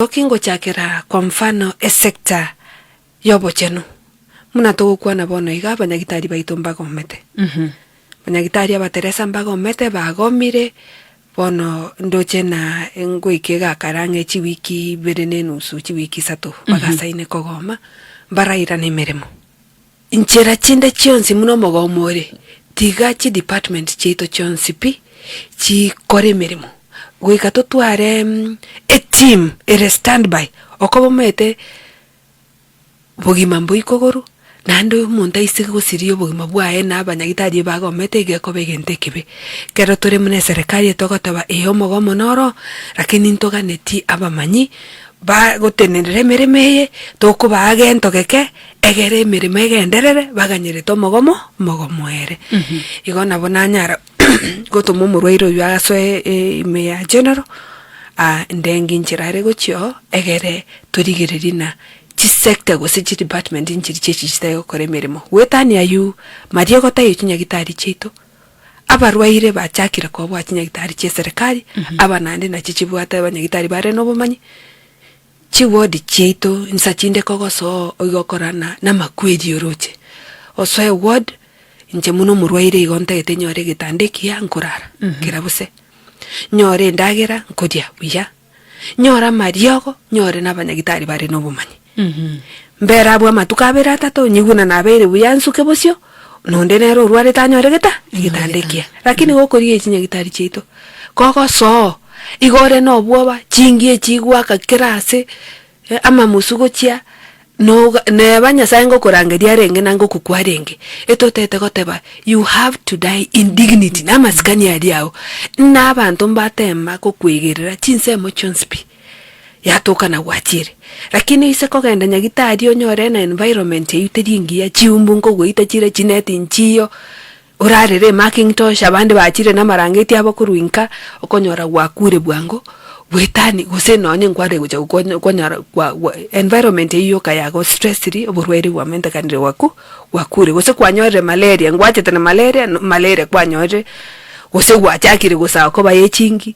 Kingochakira kwa mfano sekta yobo chenu muna tokuwa na bono iga banyagitari baitu mbaga omete banyagitari abateresa mbaga omete bagomire bono ndoche na ngoikega karange chiwiki berene nusu chiwiki sato bagasaine kogoma baraira nemeremo inchera chinde chionsi muno mogomore tiga chi department chito chionsi pi chi kore meremo goika totware a team ere standby okobomete bogima mboikogoro nando munta isigo sirio bogima bwae na abanyagitari bagomete gekobe gentekebe kero tore mune serikali etogotaba omogomo noro lakini ntoganeti abamanyi ba gotenere meremeye toko bagentogeke egere mirimo egenderere baganyire to mogomo ere igona bonanyara gotomo murwairo yaso meya general ndengi njirare gochio egere turigererina chi sector go chi department injiri chechi chitayo kore mirimo wetani ayu mario gotayo chinyagitari chito abarwaire bachakira ko bwa chinyagitari che serikali abanande na chichibwata abanyagitari bare no bomanyi chiwodi chito insachinde kogoso oigokorana na makwedi oroche osoe ward inche muno murwaire igonta etenyore gitandekia nkurara kirabuse nyore ndagera nkodia buya nyora mariogo nyore nabanyagitari bare no bumanyi mbera abwa matukabera atato nyiguna nabere buya nsuke bosio nonde nero urware tanyore gitandekia lakini gokorie chinyagitari chito kogoso igore no bwoba chingie chigwa kakirase ama musugo chia no ne banyasa ngo kurangeria renge nango kukwarenge etotete goteba you have to die in dignity na maskani yao na abantu mbatema kokwegerera chinsemo chonspi yatoka na gwachire lakini ise kogenda nyagitari onyore na environment yuteringia chiumbungo goita chire chineti nchiyo urarere Macintosh abandi bachire na marangeti abo kuruinka okonyora gwakure bwango wetani gose nonye ngware gocha konyara environment iyo kayago stressri oburwere wa mente kanire wakure gose kwanyore malaria ngwache tena malaria kwanyore gose gwachakire gosa ko bayechingi